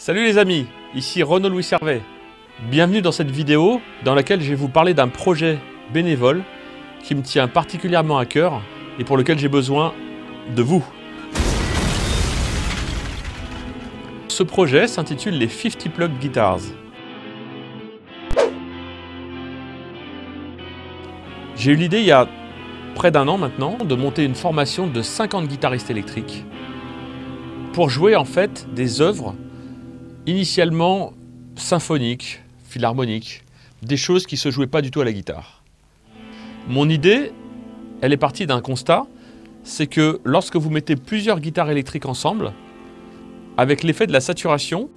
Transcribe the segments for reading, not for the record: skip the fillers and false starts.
Salut les amis, ici Renaud Louis Servet. Bienvenue dans cette vidéo dans laquelle je vais vous parler d'un projet bénévole qui me tient particulièrement à cœur et pour lequel j'ai besoin de vous. Ce projet s'intitule les 50 Plug Guitars. J'ai eu l'idée il y a près d'un an maintenant de monter une formation de 50 guitaristes électriques pour jouer en fait des œuvres initialement symphoniques, philharmoniques, des choses qui ne se jouaient pas du tout à la guitare. Mon idée, elle est partie d'un constat, c'est que lorsque vous mettez plusieurs guitares électriques ensemble, avec l'effet de la saturation,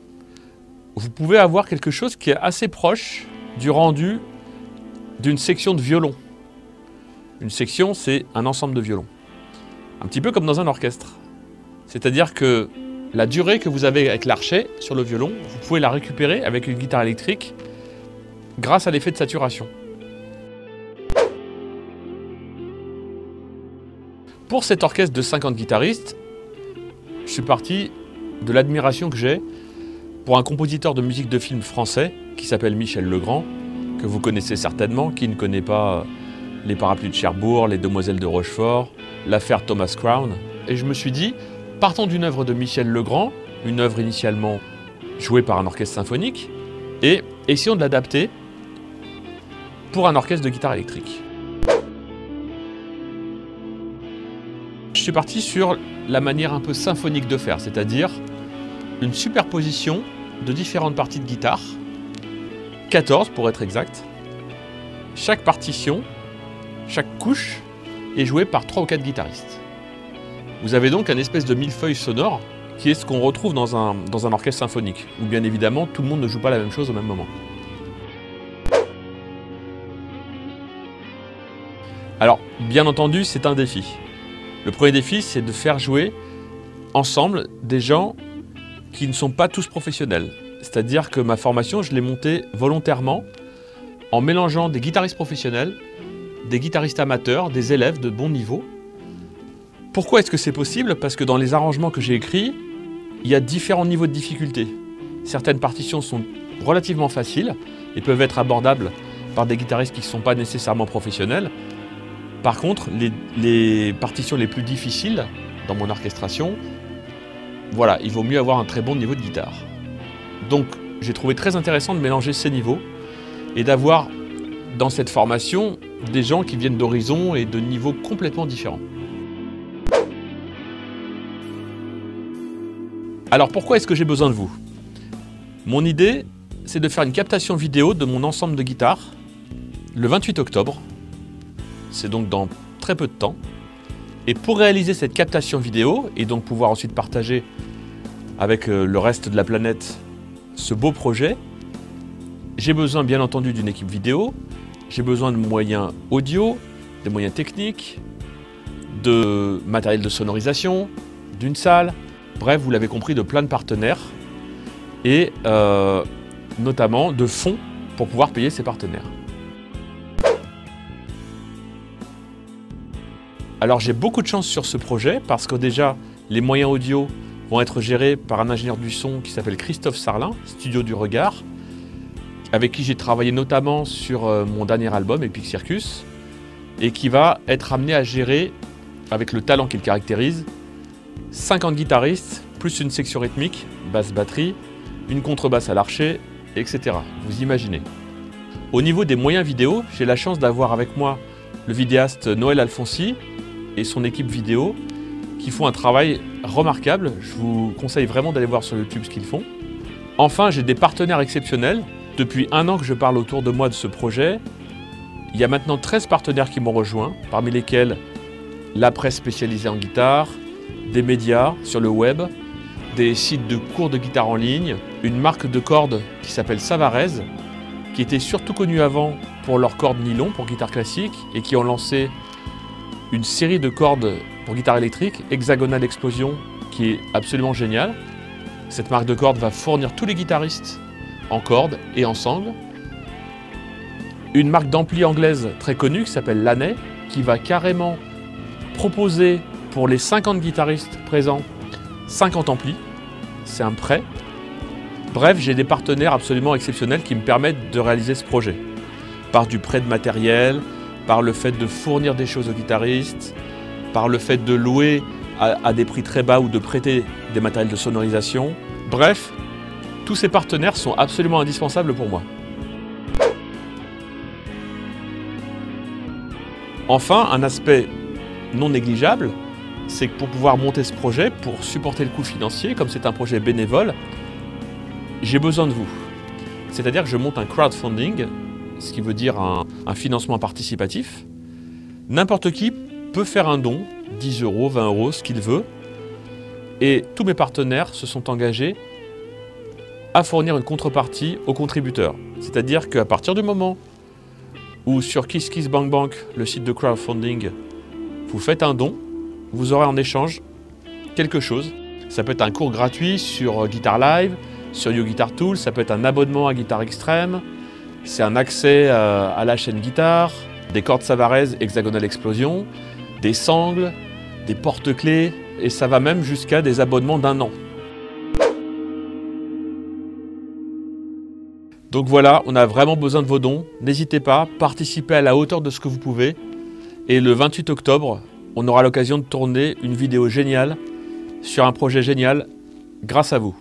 vous pouvez avoir quelque chose qui est assez proche du rendu d'une section de violon. Une section, c'est un ensemble de violons. Un petit peu comme dans un orchestre. C'est-à-dire que la durée que vous avez avec l'archet sur le violon, vous pouvez la récupérer avec une guitare électrique grâce à l'effet de saturation. Pour cet orchestre de 50 guitaristes, je suis parti de l'admiration que j'ai pour un compositeur de musique de film français qui s'appelle Michel Legrand, que vous connaissez certainement, qui ne connaît pas Les Parapluies de Cherbourg, Les Demoiselles de Rochefort, l'affaire Thomas Crown. Et je me suis dit, partons d'une œuvre de Michel Legrand, une œuvre initialement jouée par un orchestre symphonique, et essayons de l'adapter pour un orchestre de guitare électrique. Je suis parti sur la manière un peu symphonique de faire, c'est-à-dire une superposition de différentes parties de guitare, 14 pour être exact. Chaque partition, chaque couche est jouée par 3 ou 4 guitaristes. Vous avez donc un espèce de millefeuille sonore qui est ce qu'on retrouve dans un orchestre symphonique, où bien évidemment tout le monde ne joue pas la même chose au même moment. Alors, bien entendu, c'est un défi. Le premier défi, c'est de faire jouer ensemble des gens qui ne sont pas tous professionnels. C'est-à-dire que ma formation, je l'ai montée volontairement en mélangeant des guitaristes professionnels, des guitaristes amateurs, des élèves de bon niveau. Pourquoi est-ce que c'est possible? Parce que dans les arrangements que j'ai écrits, il y a différents niveaux de difficulté. Certaines partitions sont relativement faciles et peuvent être abordables par des guitaristes qui ne sont pas nécessairement professionnels. Par contre, les partitions les plus difficiles dans mon orchestration, voilà, il vaut mieux avoir un très bon niveau de guitare. Donc, j'ai trouvé très intéressant de mélanger ces niveaux et d'avoir dans cette formation des gens qui viennent d'horizons et de niveaux complètement différents. Alors pourquoi est-ce que j'ai besoin de vous? Mon idée, c'est de faire une captation vidéo de mon ensemble de guitares le 28 octobre. C'est donc dans très peu de temps. Et pour réaliser cette captation vidéo et donc pouvoir ensuite partager avec le reste de la planète ce beau projet, j'ai besoin bien entendu d'une équipe vidéo, j'ai besoin de moyens audio, des moyens techniques, de matériel de sonorisation, d'une salle, bref, vous l'avez compris, de plein de partenaires et notamment de fonds pour pouvoir payer ces partenaires. Alors j'ai beaucoup de chance sur ce projet parce que déjà les moyens audio vont être gérés par un ingénieur du son qui s'appelle Christophe Sarlin, Studio du Regard, avec qui j'ai travaillé notamment sur mon dernier album, Epic Circus, et qui va être amené à gérer, avec le talent qu'il caractérise, 50 guitaristes, plus une section rythmique, basse-batterie, une contrebasse à l'archet, etc. Vous imaginez. Au niveau des moyens vidéo, j'ai la chance d'avoir avec moi le vidéaste Noël Alfonsi et son équipe vidéo qui font un travail remarquable. Je vous conseille vraiment d'aller voir sur YouTube ce qu'ils font. Enfin, j'ai des partenaires exceptionnels. Depuis un an que je parle autour de moi de ce projet, il y a maintenant 13 partenaires qui m'ont rejoint, parmi lesquels la presse spécialisée en guitare, des médias sur le web, des sites de cours de guitare en ligne, une marque de cordes qui s'appelle Savarez, qui était surtout connue avant pour leurs cordes nylon pour guitare classique et qui ont lancé une série de cordes pour guitare électrique, Hexagonal Explosion, qui est absolument géniale. Cette marque de cordes va fournir tous les guitaristes en cordes et en sangles. Une marque d'ampli anglaise très connue qui s'appelle Laney, qui va carrément proposer pour les 50 guitaristes présents 50 amplis. C'est un prêt. Bref, j'ai des partenaires absolument exceptionnels qui me permettent de réaliser ce projet. Par du prêt de matériel, par le fait de fournir des choses aux guitaristes, par le fait de louer à des prix très bas ou de prêter des matériels de sonorisation. Bref, tous ces partenaires sont absolument indispensables pour moi. Enfin, un aspect non négligeable, c'est que pour pouvoir monter ce projet, pour supporter le coût financier, comme c'est un projet bénévole, j'ai besoin de vous. C'est-à-dire que je monte un crowdfunding, ce qui veut dire un financement participatif. N'importe qui peut faire un don, 10 euros, 20 euros, ce qu'il veut. Et tous mes partenaires se sont engagés à fournir une contrepartie aux contributeurs. C'est-à-dire qu'à partir du moment où sur KissKissBankBank, le site de crowdfunding, vous faites un don, vous aurez en échange quelque chose. Ça peut être un cours gratuit sur Guitar Live, sur YouGuitar Tools, ça peut être un abonnement à Guitare Extrême, c'est un accès à la chaîne guitare, des cordes Savarez Hexagonal Explosion, des sangles, des porte-clés, et ça va même jusqu'à des abonnements d'1 an. Donc voilà, on a vraiment besoin de vos dons. N'hésitez pas, participez à la hauteur de ce que vous pouvez. Et le 28 octobre, on aura l'occasion de tourner une vidéo géniale sur un projet génial grâce à vous.